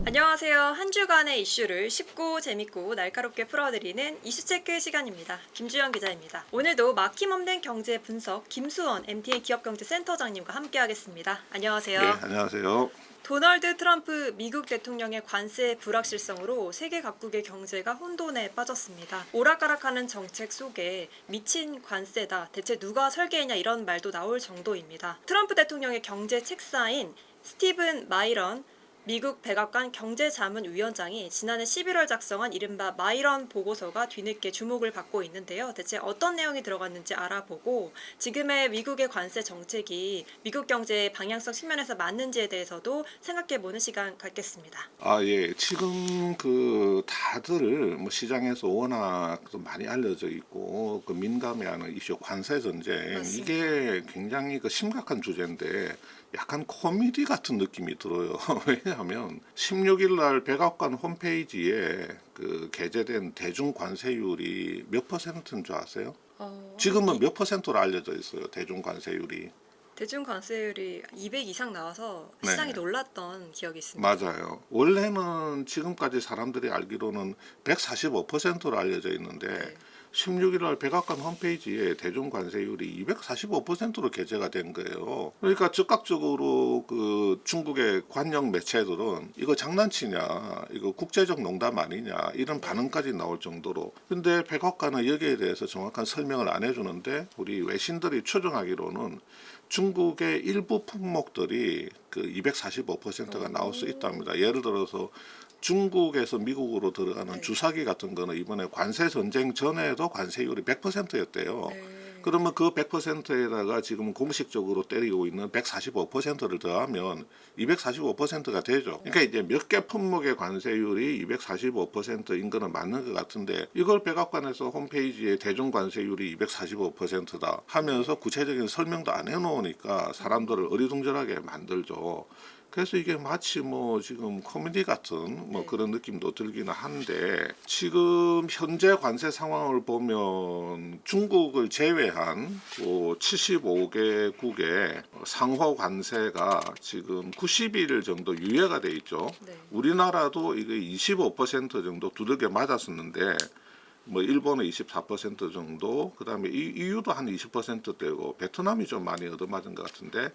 안녕하세요. 한 주간의 이슈를 쉽고 재밌고 날카롭게 풀어드리는 이슈체크 시간입니다. 김주영 기자입니다. 오늘도 막힘없는 경제 분석 김수원 MTA 기업경제센터장님과 함께하겠습니다. 예, 안녕하세요. 안녕하세요. 도널드 트럼프 미국 대통령의 관세 불확실성으로 세계 각국의 경제가 혼돈에 빠졌습니다. 오락가락하는 정책 속에 미친 관세다, 대체 누가 설계했냐 이런 말도 나올 정도입니다. 트럼프 대통령의 경제 책사인 스티븐 마이런 미국 백악관 경제자문위원장이 지난해 11월 작성한 이른바 마이런 보고서가 뒤늦게 주목을 받고 있는데요. 대체 어떤 내용이 들어갔는지 알아보고 지금의 미국의 관세 정책이 미국 경제의 방향성 측면에서 맞는지에 대해서도 생각해보는 시간 갖겠습니다. 예, 지금 다들 뭐 시장에서 워낙 좀 많이 알려져 있고 민감해하는 이슈 관세 전쟁 맞습니다. 이게 굉장히 심각한 주제인데 약간 코미디 같은 느낌이 들어요. 왜냐하면 16일 날 백악관 홈페이지에 게재된 대중 관세율이 몇 퍼센트인 줄 아세요? 지금은 몇 퍼센트로 알려져 있어요. 대중 관세율이. 대중 관세율이 200 이상 나와서 네. 시장이 놀랐던 기억이 있습니다. 맞아요. 원래는 지금까지 사람들이 알기로는 145%로 알려져 있는데 네. 16일 날 백악관 홈페이지에 대중 관세율이 245%로 게재가 된 거예요. 그러니까 즉각적으로 중국의 관영 매체들은 이거 장난치냐, 이거 국제적 농담 아니냐 이런 반응까지 나올 정도로. 근데 백악관은 여기에 대해서 정확한 설명을 안 해주는데 우리 외신들이 추정하기로는 중국의 일부 품목들이 245%가 나올 수 있답니다. 예를 들어서 중국에서 미국으로 들어가는 네. 주사기 같은 거는 이번에 관세 전쟁 전에도 관세율이 100%였대요. 네. 그러면 그 100%에다가 지금 공식적으로 때리고 있는 145%를 더하면 245%가 되죠. 그러니까 이제 몇 개 품목의 관세율이 245%인 거는 맞는 것 같은데 이걸 백악관에서 홈페이지에 대중 관세율이 245%다 하면서 구체적인 설명도 안 해놓으니까 사람들을 어리둥절하게 만들죠. 그래서 이게 마치 지금 코미디 같은 네. 그런 느낌도 들기는 한데 지금 현재 관세 상황을 보면 중국을 제외한 75개국의 상호 관세가 지금 90일 정도 유예가 돼 있죠. 네. 우리나라도 이게 25% 정도 두들겨 맞았었는데 일본은 24% 정도, 그다음에 EU도 한 20%대고 베트남이 좀 많이 얻어맞은 것 같은데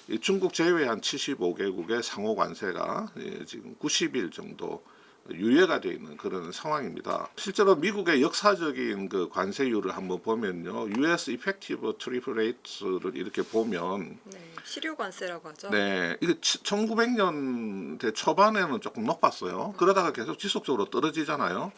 이 중국 제외한 75개국의 상호 관세가 지금 90일 정도 유예가 되어 있는 그런 상황입니다. 실제로 미국의 역사적인 관세율을 한번 보면요, US Effective Tariff Rate를 이렇게 보면 네. 실효 관세라고 하죠. 네, 이게 1900년대 초반에는 조금 높았어요. 그러다가 계속 지속적으로 떨어지잖아요.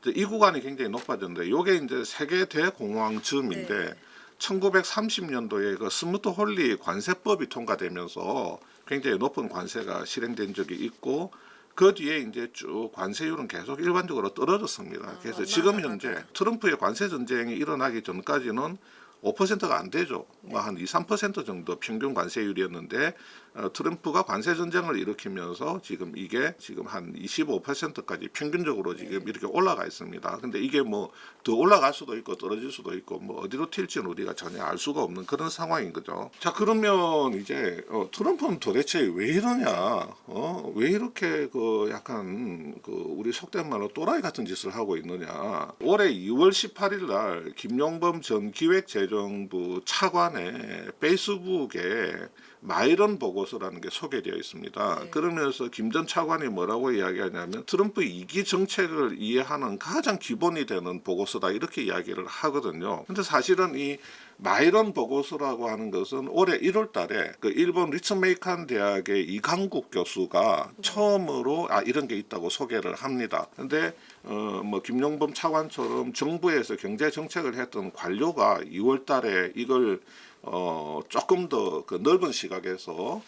이 구간이 굉장히 높아졌는데 이게 이제 세계 대공황쯤인데 네. 1930년도에 스무트 홀리 관세법이 통과되면서 굉장히 높은 관세가 실행된 적이 있고 그 뒤에 이제 쭉 관세율은 계속 일반적으로 떨어졌습니다. 그래서 지금 현재 트럼프의 관세 전쟁이 일어나기 전까지는 5%가 안 되죠. 한 2, 3% 정도 평균 관세율이었는데 트럼프가 관세 전쟁을 일으키면서 이게 한 25%까지 평균적으로 지금 이렇게 올라가 있습니다. 근데 이게 더 올라갈 수도 있고 떨어질 수도 있고 어디로 튈지는 우리가 전혀 알 수가 없는 그런 상황인 거죠. 자, 그러면 이제 트럼프는 도대체 왜 이러냐? 왜 이렇게 약간 우리 속된 말로 또라이 같은 짓을 하고 있느냐? 올해 2월 18일 날 김용범 전 기획재정부 차관의 페이스북에 마이런 보고서라는 게 소개되어 있습니다. 네. 그러면서 김 전 차관이 뭐라고 이야기하냐면 트럼프 2기 정책을 이해하는 가장 기본이 되는 보고서다 이렇게 이야기를 하거든요. 근데 사실은 이 마이런 보고서라고 하는 것은 올해 1월 달에 일본 리츠메이칸 대학의 이강국 교수가 처음으로 이런 게 있다고 소개를 합니다. 근데 김용범 차관처럼 정부에서 경제 정책을 했던 관료가 2월 달에 이걸 조금 더 넓은 시각에서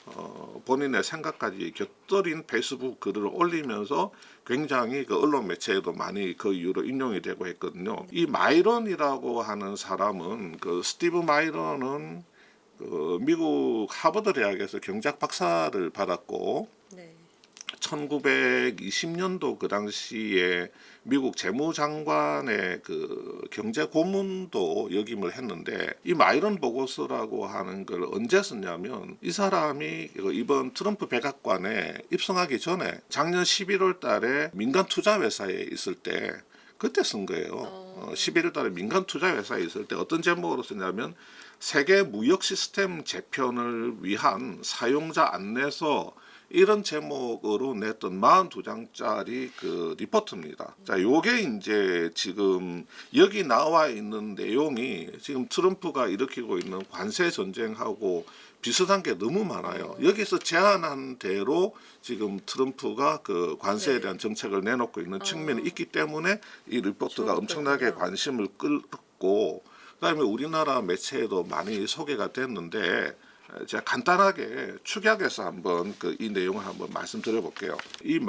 본인의 생각까지 곁들인 페이스북 글을 올리면서 굉장히 언론 매체에도 많이 그 이유로 인용이 되고 했거든요. 이 마이런이라고 하는 사람은 스티브 마이런은 미국 하버드 대학에서 경제학 박사를 받았고 네. 1920년도 그 당시에 미국 재무장관의 그 경제 고문도 역임을 했는데 이 마이런 보고서라고 하는 걸 언제 썼냐면 이 사람이 이번 트럼프 백악관에 입성하기 전에 작년 11월 달에 민간 투자 회사에 있을 때 그때 쓴 거예요. 11월 달에 민간 투자 회사에 있을 때 어떤 제목으로 썼냐면 세계 무역 시스템 재편을 위한 사용자 안내서 이런 제목으로 냈던 42장짜리 그 리포트입니다. 자, 요게 이제 지금 여기 나와 있는 내용이 지금 트럼프가 일으키고 있는 관세 전쟁하고 비슷한 게 너무 많아요. 여기서 제안한 대로 지금 트럼프가 그 관세에 대한 정책을 내놓고 있는 측면이 있기 때문에 이 리포트가 엄청나게 관심을 끌고 그다음에 우리나라 매체에도 많이 소개가 됐는데 제가 간단하게 축약해서 한번 이 내용을 한번 말씀드려 볼게요. 이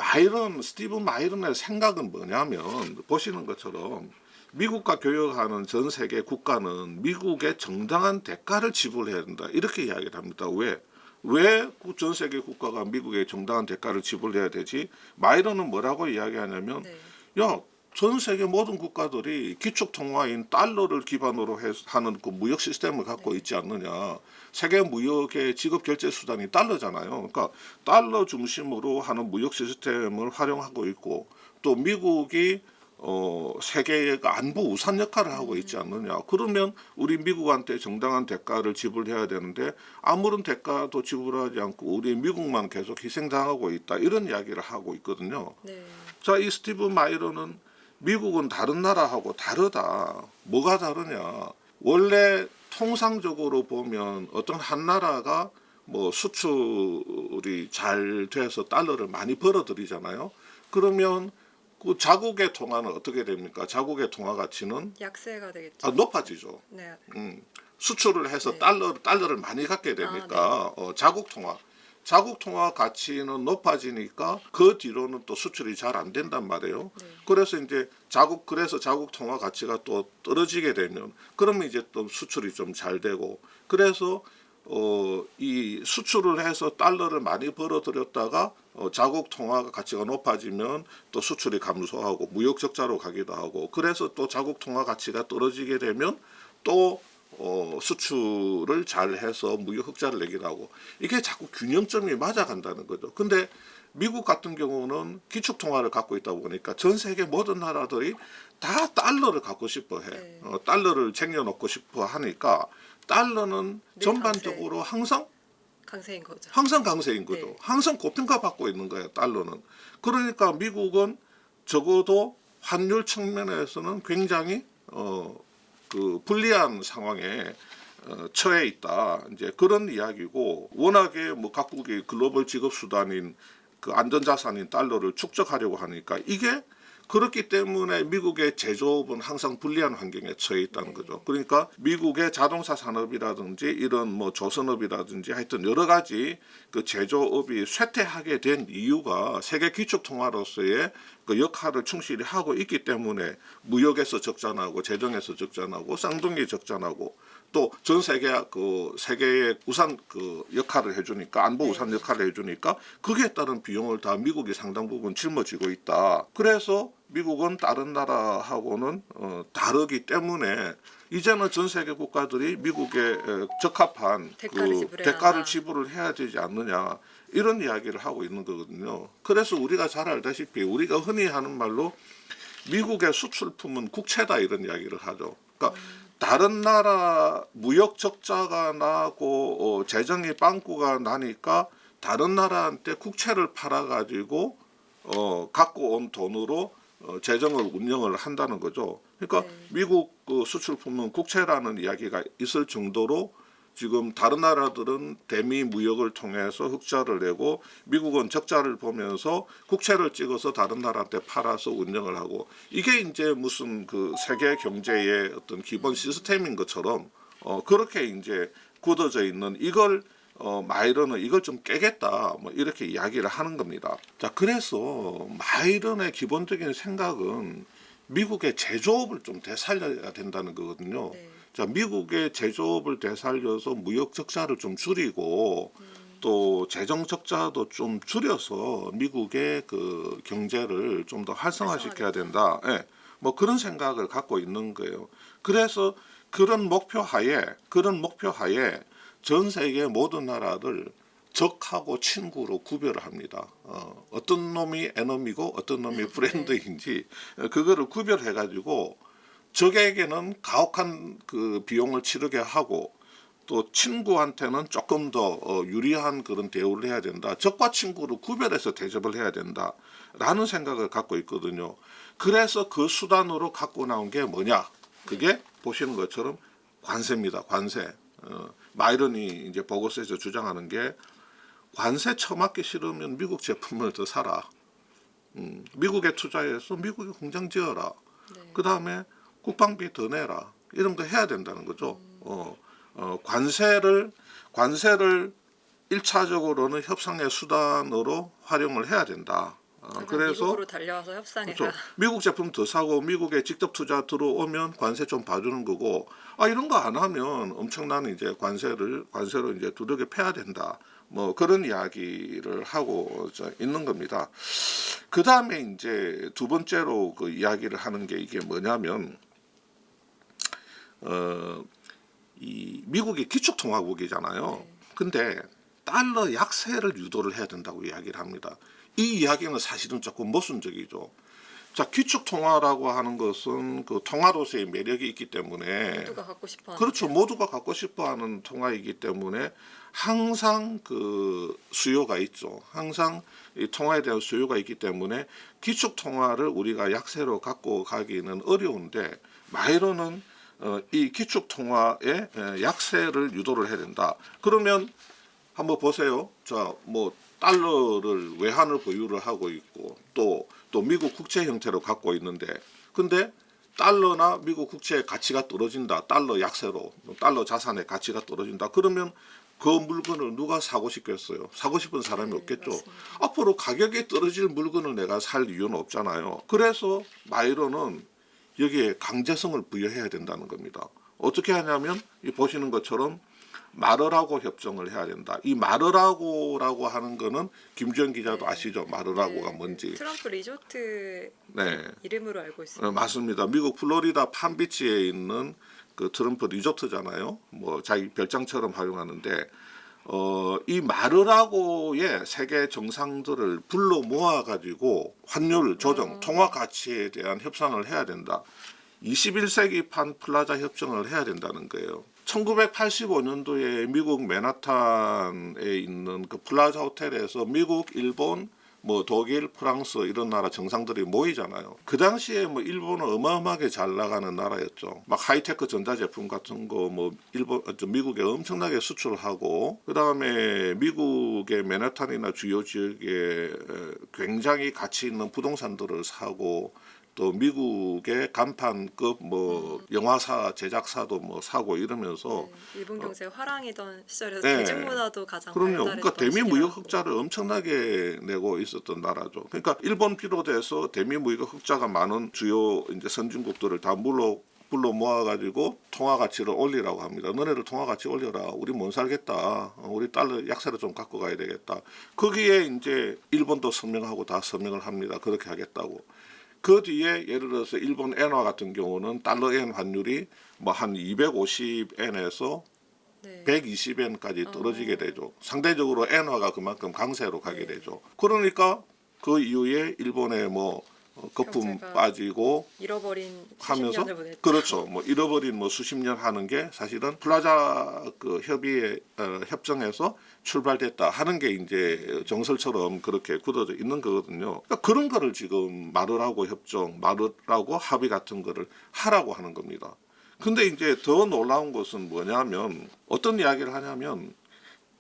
스티븐 마이런의 생각은 뭐냐면 보시는 것처럼 미국과 교역하는 전 세계 국가는 미국의 정당한 대가를 지불해야 된다 이렇게 이야기를 합니다. 왜 전 세계 국가가 미국의 정당한 대가를 지불해야 되지? 마이런은 뭐라고 이야기하냐면 야, 전 세계 모든 국가들이 기축통화인 달러를 기반으로 하는 그 무역 시스템을 갖고 있지 않느냐. 세계 무역의 지급 결제 수단이 달러잖아요. 그러니까 달러 중심으로 하는 무역 시스템을 활용하고 있고 또 미국이 세계의 안보 우산 역할을 하고 있지 않느냐. 그러면 우리 미국한테 정당한 대가를 지불해야 되는데 아무런 대가도 지불하지 않고 우리 미국만 계속 희생당하고 있다. 이런 이야기를 하고 있거든요. 자, 이 스티븐 마이런은 미국은 다른 나라하고 다르다. 뭐가 다르냐. 원래 통상적으로 보면 어떤 한 나라가 뭐 수출이 잘 돼서 달러를 많이 벌어들이잖아요. 그러면 그 자국의 통화는 어떻게 됩니까? 자국의 통화 가치는 약세가 되겠죠. 높아지죠. 네. 수출을 해서 달러를 많이 갖게 되니까 자국 통화 가치는 높아지니까 그 뒤로는 또 수출이 잘 안 된단 말이에요. 그래서 이제 자국 통화 가치가 또 떨어지게 되면 그러면 이제 또 수출이 좀 잘 되고 그래서 이 수출을 해서 달러를 많이 벌어들였다가 자국 통화 가치가 높아지면 또 수출이 감소하고 무역 적자로 가기도 하고 그래서 또 자국 통화 가치가 떨어지게 되면 또 수출을 잘 해서 무역 흑자를 내기도 하고 이게 자꾸 균형점이 맞아간다는 거죠. 근데 미국 같은 경우는 기축 통화를 갖고 있다 보니까 전 세계 모든 나라들이 다 달러를 갖고 싶어 해. 달러를 쟁여놓고 싶어 하니까 달러는 전반적으로 항상 강세인 거죠. 항상 강세인 거죠. 항상 고평가 받고 있는 거예요. 달러는. 그러니까 미국은 적어도 환율 측면에서는 굉장히 그 불리한 상황에 처해 있다. 이제 그런 이야기고 워낙에 뭐 각국의 글로벌 지급 수단인 그 안전자산인 달러를 축적하려고 하니까 이게 그렇기 때문에 미국의 제조업은 항상 불리한 환경에 처해 있다는 거죠. 그러니까 미국의 자동차 산업이라든지 이런 뭐 조선업이라든지 하여튼 여러 가지 그 제조업이 쇠퇴하게 된 이유가 세계 기축 통화로서의 그 역할을 충실히 하고 있기 때문에 무역에서 적자나고 재정에서 적자나고 쌍둥이 적자나고 또 전 세계의 우산 그 역할을 해주니까 안보 우산 역할을 해주니까 거기에 따른 비용을 다 미국이 상당 부분 짊어지고 있다. 그래서 미국은 다른 나라하고는 다르기 때문에 이제는 전 세계 국가들이 미국에 적합한 대가를 지불을 해야 되지 않느냐 이런 이야기를 하고 있는 거거든요. 그래서 우리가 잘 알다시피 우리가 흔히 하는 말로 미국의 수출품은 국채다 이런 이야기를 하죠. 그러니까 다른 나라 무역 적자가 나고 재정이 빵꾸가 나니까 다른 나라한테 국채를 팔아가지고 갖고 온 돈으로 재정을 운영을 한다는 거죠. 그러니까 미국 그 수출품은 국채라는 이야기가 있을 정도로 지금 다른 나라들은 대미 무역을 통해서 흑자를 내고 미국은 적자를 보면서 국채를 찍어서 다른 나라한테 팔아서 운영을 하고 이게 이제 무슨 그 세계 경제의 어떤 기본 시스템인 것처럼 그렇게 이제 굳어져 있는 이걸 마이런은 이걸 좀 깨겠다 뭐 이렇게 이야기를 하는 겁니다. 자, 그래서 마이런의 기본적인 생각은 미국의 제조업을 좀 되살려야 된다는 거거든요. 자, 미국의 제조업을 되살려서 무역 적자를 좀 줄이고 또 재정 적자도 좀 줄여서 미국의 그 경제를 좀 더 활성화시켜야 된다. 예. 뭐 그런 생각을 갖고 있는 거예요. 그래서 그런 목표 하에 전 세계 모든 나라를 적하고 친구로 구별을 합니다. 어떤 놈이 에너미고 어떤 놈이 프렌드인지 그거를 구별해 가지고 적에게는 가혹한 그 비용을 치르게 하고 또 친구한테는 조금 더 유리한 그런 대우를 해야 된다. 적과 친구를 구별해서 대접을 해야 된다라는 생각을 갖고 있거든요. 그래서 그 수단으로 갖고 나온 게 뭐냐? 그게 보시는 것처럼 관세입니다. 관세. 마이런이 이제 보고서에서 주장하는 게 관세 처맞기 싫으면 미국 제품을 더 사라. 미국에 투자해서 미국에 공장 지어라. 네. 그 다음에 국방비 더 내라. 이런 거 해야 된다는 거죠. 관세를 1차적으로는 협상의 수단으로 활용을 해야 된다. 그래서 미국으로 달려와서 협상해라. 그렇죠. 미국 제품 더 사고 미국에 직접 투자 들어오면 관세 좀 봐주는 거고 이런 거 안 하면 엄청난 이제 관세로 이제 두들겨 패야 된다. 뭐 그런 이야기를 하고 있는 겁니다. 그 다음에 이제 두 번째로 그 이야기를 하는 게 이게 뭐냐면 이 미국이 기축통화국이잖아요. 근데 달러 약세를 유도를 해야 된다고 이야기를 합니다. 이 이야기는 사실은 조금 모순적이죠. 자, 기축통화라고 하는 것은 그 통화로서의 매력이 있기 때문에 모두가 갖고 싶어하는 그렇죠. 모두가 갖고 싶어하는 통화이기 때문에 항상 그 수요가 있죠. 항상 이 통화에 대한 수요가 있기 때문에 기축통화를 우리가 약세로 갖고 가기는 어려운데 마이런은 이 기축통화의 약세를 유도를 해야 된다. 그러면 한번 보세요. 자, 뭐 달러를 외환을 보유를 하고 있고 또 미국 국채 형태로 갖고 있는데 근데 달러나 미국 국채의 가치가 떨어진다. 달러 약세로 달러 자산의 가치가 떨어진다. 그러면 그 물건을 누가 사고 싶겠어요? 사고 싶은 사람이 없겠죠. 맞습니다. 앞으로 가격이 떨어질 물건을 내가 살 이유는 없잖아요. 그래서 마이런은 여기에 강제성을 부여해야 된다는 겁니다. 어떻게 하냐면 이 보시는 것처럼 마르라고 협정을 해야 된다. 이 마르라고라고 하는 거는 김주현 기자도 아시죠? 마르라고가 뭔지. 트럼프 리조트 네. 이름으로 알고 있습니다. 맞습니다. 미국 플로리다 팜비치에 있는 그 트럼프 리조트잖아요. 뭐 자기 별장처럼 활용하는데 이 마르라고의 세계 정상들을 불러 모아 가지고 환율 조정, 통화 가치에 대한 협상을 해야 된다. 21세기판 플라자 협정을 해야 된다는 거예요. 1985년도에 미국 맨하탄에 있는 그 플라자 호텔에서 미국, 일본, 뭐 독일, 프랑스 이런 나라 정상들이 모이잖아요. 그 당시에 뭐 일본은 어마어마하게 잘 나가는 나라였죠. 막 하이테크 전자제품 같은 거 뭐 미국에 엄청나게 수출하고 그다음에 미국의 맨하탄이나 주요 지역에 굉장히 가치 있는 부동산들을 사고 또 미국의 간판급 뭐 영화사 제작사도 뭐 사고 이러면서 일본 경제 화랑이던 시절에서 네. 대중문화도 가장 그럼요. 발달했던 그러니까 대미 시기라고. 무역 흑자를 엄청나게 내고 있었던 나라죠. 그러니까 일본 비롯해서 대미 무역 흑자가 많은 주요 이제 선진국들을 다 불러 모아가지고 통화 가치를 올리라고 합니다. 너네들 통화 가치 올려라. 우리 못 살겠다. 우리 달러 약세를 좀 갖고 가야 되겠다. 거기에 이제 일본도 서명하고 다 서명을 합니다. 그렇게 하겠다고. 그 뒤에 예를 들어서 일본 엔화 같은 경우는 달러 엔 환율이 뭐 한 250엔에서 120엔까지 떨어지게 되죠. 상대적으로 엔화가 그만큼 강세로 가게 되죠. 그러니까 그 이후에 일본의 뭐 거품 경제가 빠지고 잃어버린 하면서 70년을 보냈죠. 그렇죠. 뭐 잃어버린 뭐 수십 년 하는 게 사실은 플라자 그 협의회 협정에서 출발됐다 하는 게 이제 정설처럼 그렇게 굳어져 있는 거거든요. 그러니까 그런 거를 지금 마르라고 협정, 마르라고 합의 같은 거를 하라고 하는 겁니다. 근데 이제 더 놀라운 것은 뭐냐면 어떤 이야기를 하냐면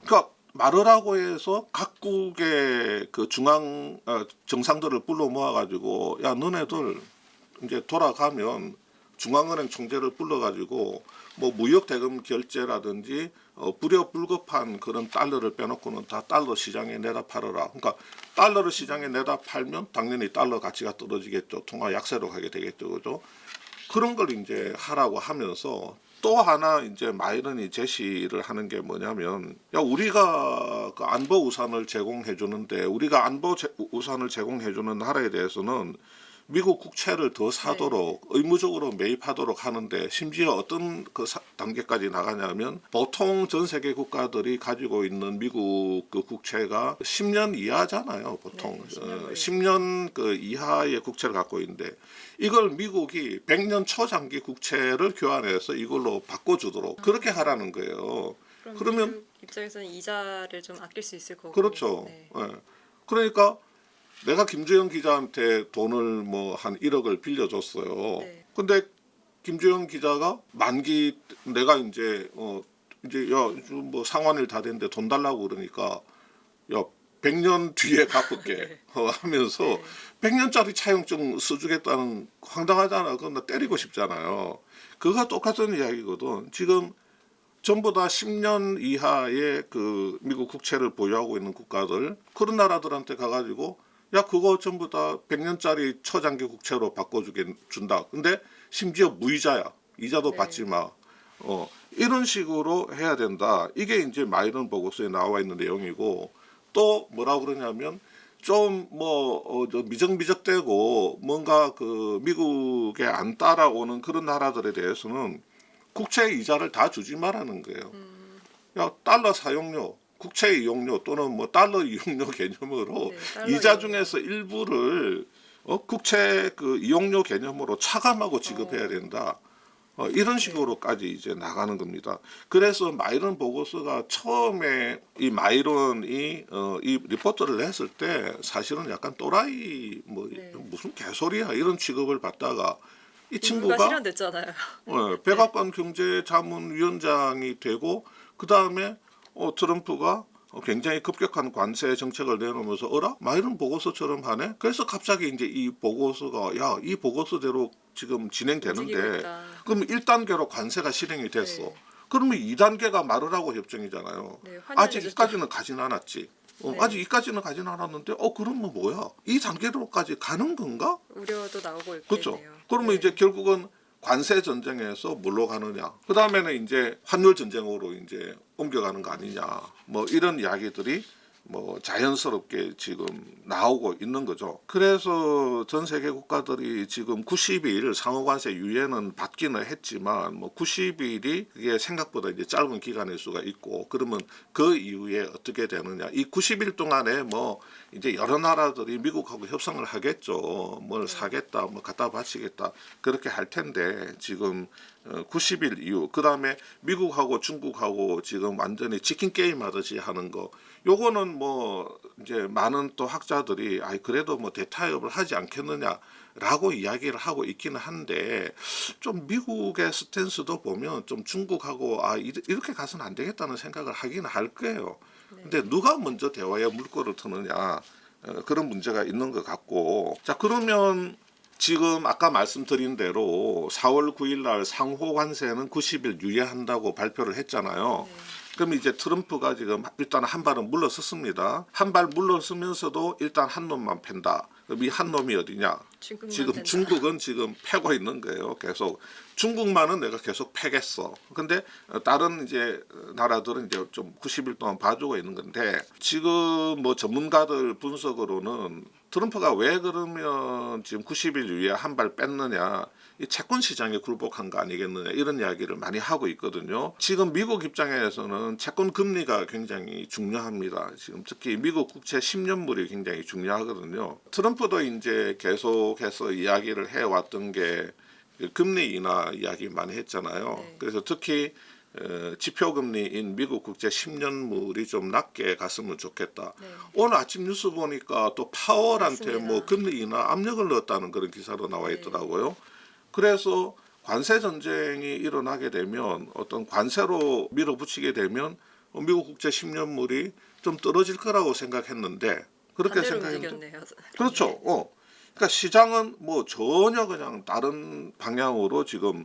그러니까 마르라고 해서 각국의 그 중앙 정상들을 불러 모아 가지고 야 너네들 이제 돌아가면 중앙은행 총재를 불러 가지고 뭐 무역 대금 결제라든지 불협불급한 그런 달러를 빼놓고는 다 달러 시장에 내다 팔아라. 그러니까 달러를 시장에 내다 팔면 당연히 달러 가치가 떨어지겠죠. 통화 약세로 가게 되겠죠. 그죠? 그런 걸 이제 하라고 하면서 또 하나 이제 마이런이 제시를 하는 게 뭐냐면, 야, 우리가 그 안보 우산을 제공해 주는데, 우리가 우산을 제공해 주는 나라에 대해서는 미국 국채를 더 사도록 의무적으로 매입하도록 하는데, 심지어 어떤 단계까지 나가냐면, 보통 전 세계 국가들이 가지고 있는 미국 그 국채가 10년 이하잖아요. 보통 10년 그 이하의 국채를 갖고 있는데, 이걸 미국이 100년 초장기 국채를 교환해서 이걸로 바꿔주도록 그렇게 하라는 거예요. 그러면 미국 입장에서는 이자를 좀 아낄 수 있을 거고. 그렇죠. 네. 예. 그러니까 내가 김주영 기자한테 돈을 뭐 한 1억을 빌려줬어요. 네. 근데 김주영 기자가 만기 내가 이제 이제 야 뭐 상환일 다 됐는데 돈 달라고 그러니까 야 100년 뒤에 갚을게 하면서 네. 100년짜리 차용증 써주겠다는 황당하잖아. 그건 나 때리고 싶잖아요. 그거가 똑같은 이야기거든. 지금 전부 다 10년 이하의 그 미국 국채를 보유하고 있는 국가들, 그런 나라들한테 가가지고 야 그거 전부 다 100년짜리 초장기 국채로 바꿔준다. 근데 심지어 무이자야. 이자도 네. 받지 마. 이런 식으로 해야 된다. 이게 이제 마이런 보고서에 나와 있는 내용이고, 또 뭐라 그러냐면 좀 미적미적되고 뭔가 그 미국에 안 따라오는 그런 나라들에 대해서는 국채 이자를 다 주지 말라는 거예요. 야 달러 사용료, 국채 이용료 또는 뭐 달러 이용료 개념으로 네, 달러 이자 이용료. 중에서 일부를 국채 그 이용료 개념으로 차감하고 지급해야 된다. 이런 식으로까지 이제 나가는 겁니다. 그래서 마이런 보고서가 처음에 이 마이런이 이 리포트를 냈을 때 사실은 약간 또라이 뭐 네. 무슨 개소리야 이런 취급을 받다가 이 인수가 친구가 실현됐잖아요. 백악관 경제자문위원장이 되고 그 다음에 트럼프가 굉장히 급격한 관세 정책을 내놓으면서 어라 마이런 보고서처럼 하네. 그래서 갑자기 이제 이 보고서가 야 이 보고서대로 지금 움직이고 진행되는데 있다. 그럼 1단계로 관세가 실행이 됐어. 네. 그러면 2단계가 말을 하고 협정이잖아요. 네, 아직 환영해줬죠. 이까지는 가진 않았지. 네. 아직 이까지는 가진 않았는데 그러면 뭐야? 이 단계로까지 가는 건가? 우려도 나오고 있겠네요. 그렇죠. 그러면 네. 이제 결국은 관세 전쟁에서 뭘로 가느냐. 그 다음에는 이제 환율 전쟁으로 이제 옮겨가는 거 아니냐. 뭐 이런 이야기들이 뭐 자연스럽게 지금 나오고 있는 거죠. 그래서 전 세계 국가들이 지금 90일 상호관세 유예는 받기는 했지만 뭐 90일이 그게 생각보다 이제 짧은 기간일 수가 있고 그러면 그 이후에 어떻게 되느냐. 이 90일 동안에 뭐 이제 여러 나라들이 미국하고 협상을 하겠죠. 뭘 사겠다, 뭐 갖다 바치겠다 그렇게 할 텐데 지금 90일 이후 그 다음에 미국하고 중국하고 지금 완전히 치킨 게임 하듯이 하는 거 요거는 뭐 이제 많은 또 학자들이 그래도 뭐 대타협을 하지 않겠느냐라고 이야기를 하고 있기는 한데 좀 미국의 스탠스도 보면 좀 중국하고 이렇게 가서는 안 되겠다는 생각을 하기는 할 거예요. 근데 누가 먼저 대화에 물꼬를 트느냐 그런 문제가 있는 것 같고 자 그러면 지금 아까 말씀드린 대로 4월 9일 날 상호 관세는 90일 유예한다고 발표를 했잖아요. 그럼 이제 트럼프가 지금 일단 한 발은 물러섰습니다. 한 발 물러서면서도 일단 한 놈만 팬다. 그럼 이 한 놈이 어디냐? 중국만 지금 된다. 중국은 지금 패고 있는 거예요. 계속 중국만은 내가 계속 패겠어. 근데 다른 이제 나라들은 이제 좀 90일 동안 봐주고 있는 건데 지금 뭐 전문가들 분석으로는 트럼프가 왜 그러면 지금 90일 유예 한 발 뺐느냐 이 채권 시장에 굴복한 거 아니겠느냐 이런 이야기를 많이 하고 있거든요. 지금 미국 입장에서는 채권 금리가 굉장히 중요합니다. 지금 특히 미국 국채 10년물이 굉장히 중요하거든요. 트럼프도 이제 계속해서 이야기를 해왔던 게 금리 인하 이야기 많이 했잖아요. 네. 그래서 특히 지표금리인 미국 국채 10년물이 좀 낮게 갔으면 좋겠다. 네. 오늘 아침 뉴스 보니까 또 파월한테 맞습니다. 뭐 금리 인하 압력을 넣었다는 그런 기사도 나와 있더라고요. 그래서 관세 전쟁이 일어나게 되면 어떤 관세로 밀어붙이게 되면 미국 국채 10년물이 좀 떨어질 거라고 생각했는데 그렇게 반대로 생각했는데 움직였네요. 그렇죠. 그러니까 시장은 뭐 전혀 그냥 다른 방향으로 지금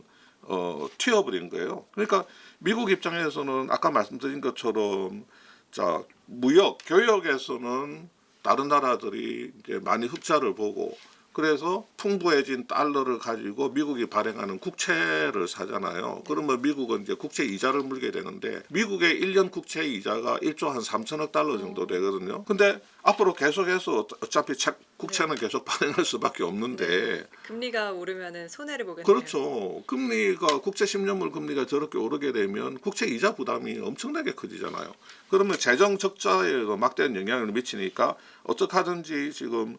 튀어버린 거예요. 그러니까 미국 입장에서는 아까 말씀드린 것처럼 자 무역, 교역에서는 다른 나라들이 이제 많이 흑자를 보고 그래서 풍부해진 달러를 가지고 미국이 발행하는 국채를 사잖아요. 그러면 미국은 이제 국채 이자를 물게 되는데 미국의 1년 국채 이자가 1조 한 3천억 달러 정도 되거든요. 근데 앞으로 계속해서 어차피 국채는 계속 발행할 수밖에 없는데 금리가 오르면은 손해를 보겠네요. 그렇죠. 금리가 국채 10년물 금리가 저렇게 오르게 되면 국채 이자 부담이 엄청나게 커지잖아요. 그러면 재정 적자에도 막대한 영향을 미치니까 어떻게 하든지 지금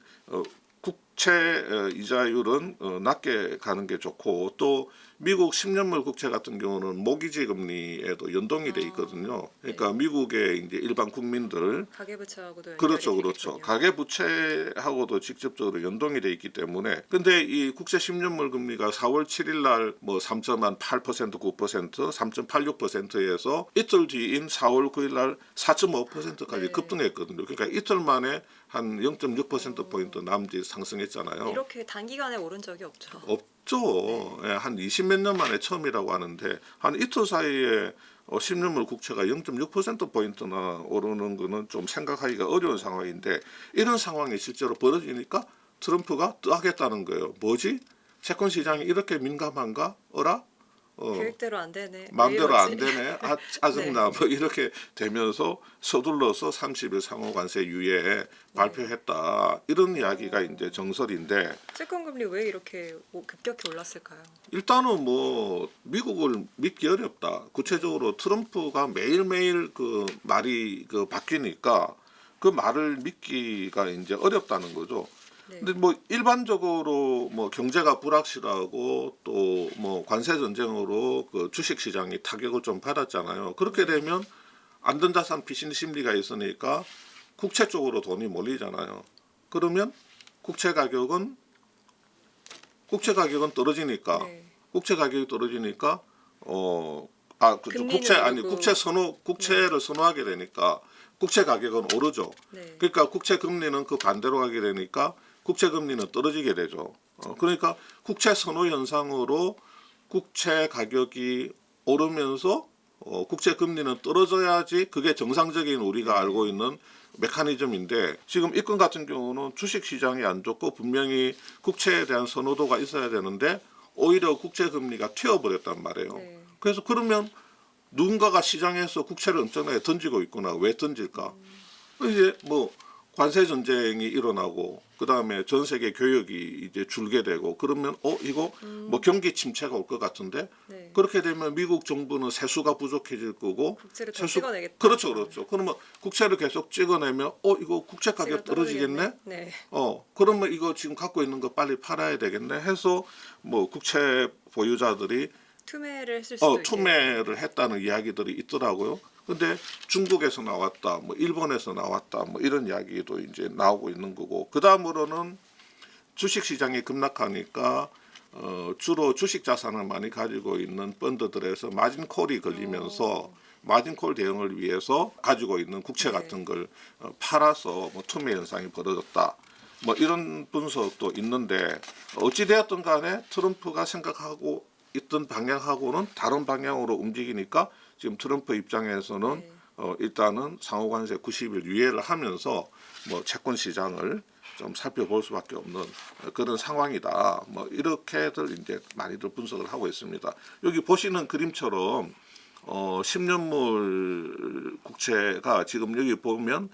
국채 이자율은 낮게 가는 게 좋고 또 미국 10년물 국채 같은 경우는 모기지 금리에도 연동이 돼 있거든요. 그러니까 미국의 이제 일반 국민들 가계부채하고도 연결이 그렇죠, 그렇죠. 되겠군요. 가계부채하고도 직접적으로 연동이 돼 있기 때문에 근데 이 국채 10년물 금리가 4월 7일 날 뭐 3.8%, 9%, 3.86%에서 이틀 뒤인 4월 9일 날 4.5%까지 네. 급등했거든요. 그러니까 이틀 만에 한 0.6% 포인트 남짓 상승했잖아요. 이렇게 단기간에 오른 적이 없죠. 없죠. 예, 한 20몇 년 만에 처음이라고 하는데 한 이틀 사이에 10년물 국채가 0.6%포인트나 오르는 거는 좀 생각하기가 어려운 상황인데 이런 상황이 실제로 벌어지니까 트럼프가 또 하겠다는 거예요. 뭐지? 채권 시장이 이렇게 민감한가? 어라? 계획대로 안 되네. 마음대로 왜 안 이러지? 되네. 아, 짜증나. 뭐 이렇게 되면서 서둘러서 30일 상호 관세 유예 발표했다. 이런 이야기가 이제 정설인데 채권 금리 왜 이렇게 급격히 올랐을까요? 일단은 뭐 미국을 믿기 어렵다. 구체적으로 트럼프가 매일매일 그 말이 그 바뀌니까 그 말을 믿기가 이제 어렵다는 거죠. 네. 근데 뭐 일반적으로 뭐 경제가 불확실하고 또 뭐 관세 전쟁으로 그 주식 시장이 타격을 좀 받았잖아요. 그렇게 되면 안전자산 피신 심리가 있으니까 국채 쪽으로 돈이 몰리잖아요. 그러면 국채 가격은 떨어지니까 네. 국채 가격이 떨어지니까 금리는 국채 아니 오르고. 국채를 선호하게 되니까 국채 가격은 오르죠. 네. 그러니까 국채 금리는 그 반대로 가게 되니까 국채 금리는 떨어지게 되죠. 그러니까 국채 선호 현상으로 국채 가격이 오르면서 국채 금리는 떨어져야지 그게 정상적인 우리가 알고 있는 메커니즘인데 지금 이건 같은 경우는 주식 시장이 안 좋고 분명히 국채에 대한 선호도가 있어야 되는데 오히려 국채 금리가 튀어버렸단 말이에요. 네. 그래서 그러면 누군가가 시장에서 국채를 엄청나게 던지고 있구나. 왜 던질까? 이제 뭐 관세 전쟁이 일어나고 그 다음에 전 세계 교역이 이제 줄게 되고 그러면 이거 뭐 경기 침체가 올 것 같은데 네. 그렇게 되면 미국 정부는 세수가 부족해질 거고 국채를 더 찍어내겠다. 그렇죠, 그렇죠. 그러면 국채를 계속 찍어내면 이거 국채 가격 국채가 떨어지겠네. 네. 그러면 이거 지금 갖고 있는 거 빨리 팔아야 되겠네 해서 뭐 국채 보유자들이 투매를 했을 수도 있고. 투매를 했다는 이야기들이 있더라고요. 근데 중국에서 나왔다, 뭐 일본에서 나왔다, 뭐 이런 이야기도 이제 나오고 있는 거고. 그 다음으로는 주식 시장이 급락하니까 주로 주식 자산을 많이 가지고 있는 펀드들에서 마진콜이 걸리면서 마진콜 대응을 위해서 가지고 있는 국채 같은 걸 팔아서 뭐 투매 현상이 벌어졌다. 뭐 이런 분석도 있는데 어찌되었든 간에 트럼프가 생각하고 있던 방향하고는 다른 방향으로 움직이니까 지금 트럼프 입장에서는 네. 일단은 상호관세 90일 유예를 하면서 뭐 채권 시장을 좀 살펴볼 수밖에 없는 그런 상황이다. 뭐 이렇게들 이제 많이들 분석을 하고 있습니다. 여기 보시는 그림처럼 10년물 국채가 지금 여기 보면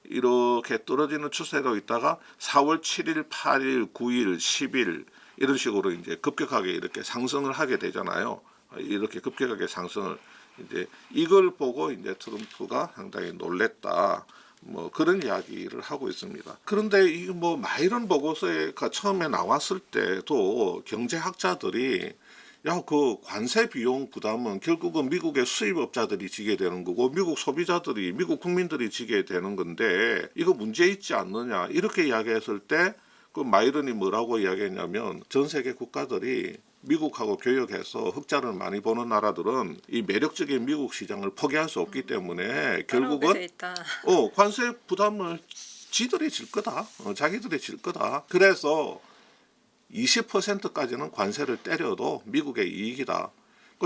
이렇게 떨어지는 추세로 있다가 4월 7일, 8일, 9일, 10일 이런 식으로 이제 급격하게 이렇게 상승을 하게 되잖아요. 이렇게 급격하게 상승을 이제 이걸 보고 이제 트럼프가 상당히 놀랬다. 뭐 그런 이야기를 하고 있습니다. 그런데 이 뭐 마이런 보고서가 처음에 나왔을 때도 경제학자들이 그 관세 비용 부담은 결국은 미국의 수입업자들이 지게 되는 거고 미국 소비자들이 미국 국민들이 지게 되는 건데 이거 문제 있지 않느냐 이렇게 이야기했을 때 그 마이런이 뭐라고 이야기했냐면 전 세계 국가들이 미국하고 교역해서 흑자를 많이 버는 나라들은 이 매력적인 미국 시장을 포기할 수 없기 때문에 결국은 돼 있다. 관세 부담을 지들이 질 거다. 자기들이 질 거다. 그래서 20%까지는 관세를 때려도 미국의 이익이다.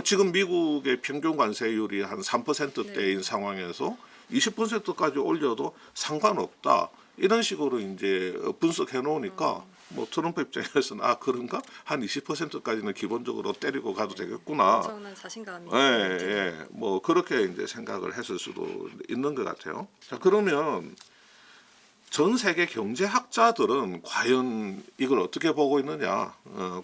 지금 미국의 평균 관세율이 한 3%대인 상황에서 20%까지 올려도 상관없다. 이런 식으로 이제 분석해 놓으니까 뭐 트럼프 입장에서는 아 그런가 한 20%까지는 기본적으로 때리고 가도 되겠구나. 엄청난 자신감이. 예, 예, 뭐 그렇게 이제 생각을 했을 수도 있는 것 같아요. 자 그러면 전 세계 경제학자들은 과연 이걸 어떻게 보고 있느냐,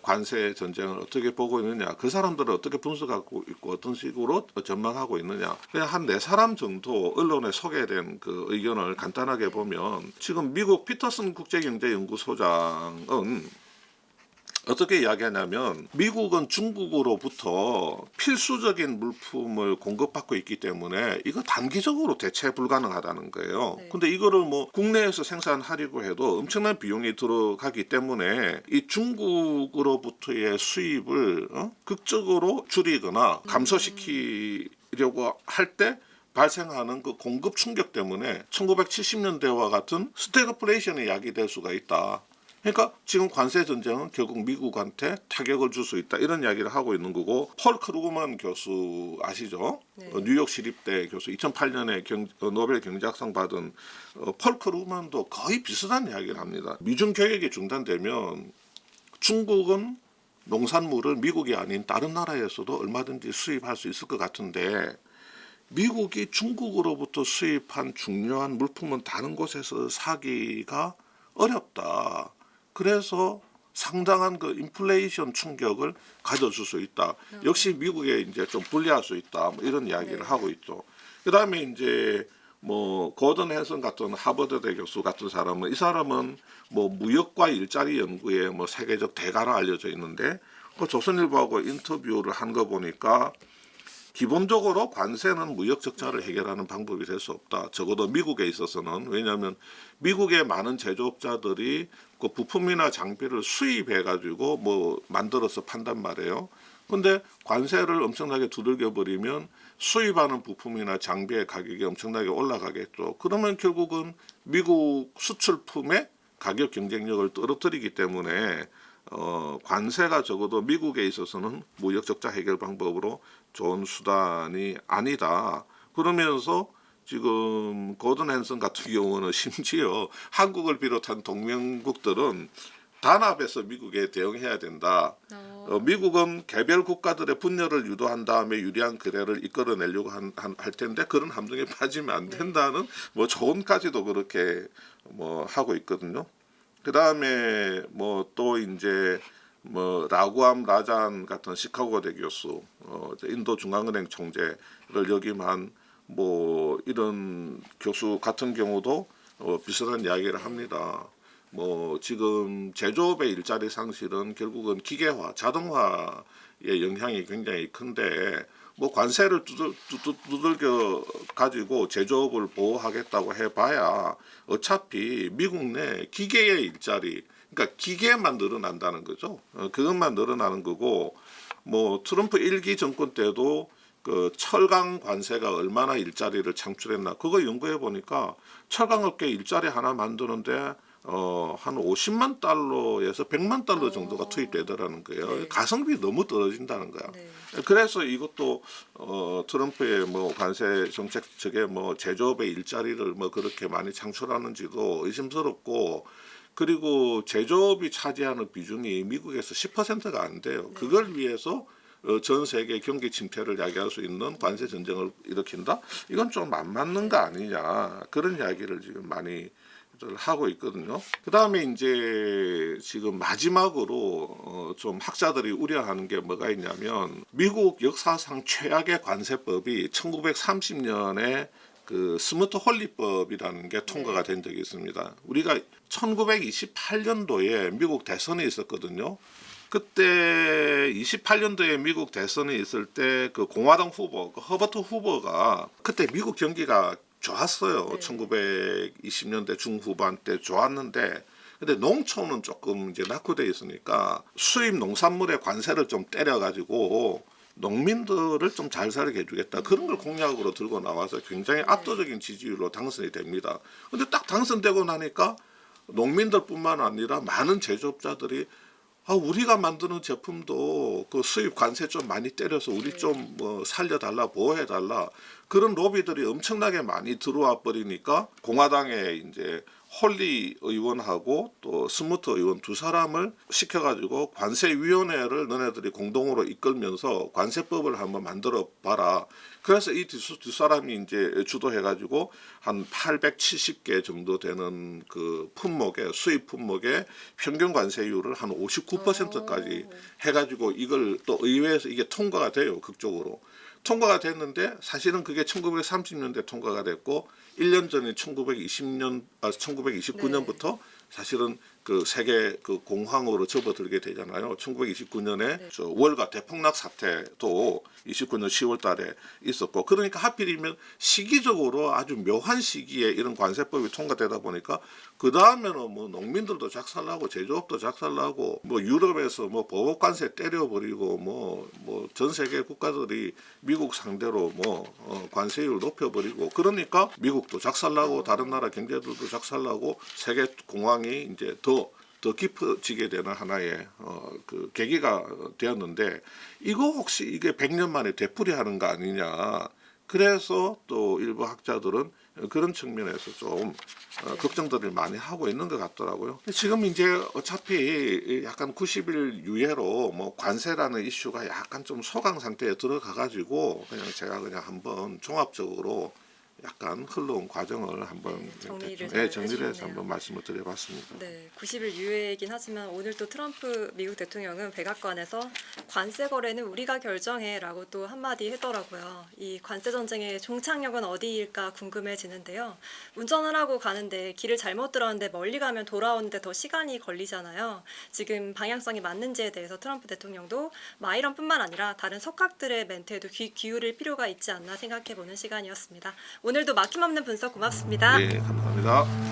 관세 전쟁을 어떻게 보고 있느냐, 그 사람들은 어떻게 분석하고 있고 어떤 식으로 전망하고 있느냐. 그냥 한 네 사람 정도 언론에 소개된 그 의견을 간단하게 보면 지금 미국 피터슨 국제경제연구소장은 어떻게 이야기하냐면 미국은 중국으로부터 필수적인 물품을 공급받고 있기 때문에 이거 단기적으로 대체 불가능하다는 거예요. 네. 근데 이거를 뭐 국내에서 생산하려고 해도 엄청난 비용이 들어가기 때문에 이 중국으로부터의 수입을 극적으로 줄이거나 감소시키려고 할 때 발생하는 그 공급 충격 때문에 1970년대와 같은 스태그플레이션이 야기될 수가 있다. 그러니까 지금 관세 전쟁은 결국 미국한테 타격을 줄 수 있다 이런 이야기를 하고 있는 거고 폴 크루그만 교수 아시죠? 네. 뉴욕 시립대 교수 2008년에 노벨 경제학상 받은 폴 크루그만도 거의 비슷한 이야기를 합니다. 미중 교역이 중단되면 중국은 농산물을 미국이 아닌 다른 나라에서도 얼마든지 수입할 수 있을 것 같은데 미국이 중국으로부터 수입한 중요한 물품은 다른 곳에서 사기가 어렵다. 그래서 상당한 그 인플레이션 충격을 가져줄 수 있다. 역시 미국에 이제 좀 불리할 수 있다. 뭐 이런 이야기를 네. 하고 있죠. 그다음에 이제 뭐 고든 헨슨 같은 하버드대 교수 같은 사람은 이 사람은 뭐 무역과 일자리 연구에 뭐 세계적 대가로 알려져 있는데 그 조선일보하고 인터뷰를 한 거 보니까 기본적으로 관세는 무역 적자를 해결하는 방법이 될 수 없다. 적어도 미국에 있어서는. 왜냐하면 미국의 많은 제조업자들이 그 부품이나 장비를 수입해 가지고 뭐 만들어서 판단 말이에요. 근데 관세를 엄청나게 두들겨 버리면 수입하는 부품이나 장비의 가격이 엄청나게 올라가겠죠. 그러면 결국은 미국 수출품의 가격 경쟁력을 떨어뜨리기 때문에 관세가 적어도 미국에 있어서는 무역 적자 해결 방법으로 좋은 수단이 아니다. 그러면서 지금 고든 헨슨 같은 경우는 심지어 한국을 비롯한 동맹국들은 단합해서 미국에 대응해야 된다. 미국은 개별 국가들의 분열을 유도한 다음에 유리한 거래를 이끌어내려고 할 텐데 그런 함정에 빠지면 안 된다는 뭐 조언까지도 그렇게 뭐 하고 있거든요. 그 다음에 뭐 또 이제 뭐 라구암 라잔 같은 시카고대 교수, 인도 중앙은행 총재를 역임한 뭐 이런 교수 같은 경우도 비슷한 이야기를 합니다. 뭐 지금 제조업의 일자리 상실은 결국은 기계화, 자동화의 영향이 굉장히 큰데 뭐 관세를 두들겨 가지고 제조업을 보호하겠다고 해봐야 어차피 미국 내 기계의 일자리, 그러니까 기계만 늘어난다는 거죠. 그것만 늘어나는 거고 뭐 트럼프 1기 정권 때도 그 철강 관세가 얼마나 일자리를 창출했나 그거 연구해 보니까 철강업계 일자리 하나 만드는데 한 50만 달러에서 100만 달러 정도가 투입되더라는 거예요. 네. 가성비 너무 떨어진다는 거야. 네. 그래서 이것도 트럼프의 뭐 관세 정책 측에 뭐 제조업의 일자리를 뭐 그렇게 많이 창출하는지도 의심스럽고 그리고 제조업이 차지하는 비중이 미국에서 10%가 안 돼요. 그걸 위해서 전 세계 경기 침체를 야기할 수 있는 관세 전쟁을 일으킨다? 이건 좀 안 맞는 거 아니냐 그런 이야기를 지금 많이 하고 있거든요. 그 다음에 이제 지금 마지막으로 좀 학자들이 우려하는 게 뭐가 있냐면 미국 역사상 최악의 관세법이 1930년에 그 스무트 홀리법이라는 게 통과가 된 적이 있습니다. 우리가 1928년도에 미국 대선이 있었거든요. 그때 28년도에 미국 대선이 있을 때 그 공화당 후보, 그 허버트 후보가 그때 미국 경기가 좋았어요. 네. 1920년대 중후반 때 좋았는데 근데 농촌은 조금 이제 낙후돼 있으니까 수입 농산물의 관세를 좀 때려가지고 농민들을 좀 잘 살게 해주겠다 그런 걸 공약으로 들고 나와서 굉장히 압도적인 지지율로 당선이 됩니다. 근데 딱 당선되고 나니까 농민들뿐만 아니라 많은 제조업자들이 우리가 만드는 제품도 그 수입 관세 좀 많이 때려서 우리 좀 뭐 살려달라 보호해달라 그런 로비들이 엄청나게 많이 들어와 버리니까 공화당에 이제 홀리 의원하고 또 스무트 의원 두 사람을 시켜가지고 관세위원회를 너네들이 공동으로 이끌면서 관세법을 한번 만들어 봐라. 그래서 이 두 사람이 이제 주도해가지고 한 870개 정도 되는 그 품목의 수입 품목의 평균 관세율을 한 59%까지 해가지고 이걸 또 의회에서 이게 통과가 돼요. 극적으로. 통과가 됐는데 사실은 그게 1930년대 통과가 됐고 1년 전인 1929년부터 사실은 그 세계 그 공황으로 접어들게 되잖아요. 1929년에 네. 저 월가 대폭락 사태도 29년 10월 달에 있었고 그러니까 하필이면 시기적으로 아주 묘한 시기에 이런 관세법이 통과되다 보니까 그 다음에는 뭐 농민들도 작살나고 제조업도 작살나고 뭐 유럽에서 뭐 보복 관세 때려버리고 뭐 전 세계 국가들이 미국 상대로 관세율 높여버리고 그러니까 미국도 작살나고 다른 나라 경제들도 작살나고 세계 공황이 이제 더 깊어지게 되는 하나의 그 계기가 되었는데 이거 혹시 이게 100년 만에 되풀이하는 거 아니냐. 그래서 또 일부 학자들은 그런 측면에서 좀 걱정들을 많이 하고 있는 것 같더라고요. 지금 이제 어차피 약간 90일 유예로 뭐 관세라는 이슈가 약간 좀 소강 상태에 들어가 가지고 그냥 제가 그냥 한번 종합적으로 약간 흘러온 과정을 한번 정리를 정리를 잘 해서 해주셨네요. 한번 말씀을 드려봤습니다. 네, 90일 유예이긴 하지만 오늘 또 트럼프 미국 대통령은 백악관에서 관세 거래는 우리가 결정해라고 또 한마디 했더라고요. 이 관세 전쟁의 종착역은 어디일까 궁금해지는데요. 운전을 하고 가는데 길을 잘못 들었는데 멀리 가면 돌아오는데 더 시간이 걸리잖아요. 지금 방향성이 맞는지에 대해서 트럼프 대통령도 마이런뿐만 아니라 다른 석학들의 멘트에도 귀 기울일 필요가 있지 않나 생각해보는 시간이었습니다. 오늘도 막힘없는 분석 고맙습니다. 네, 감사합니다.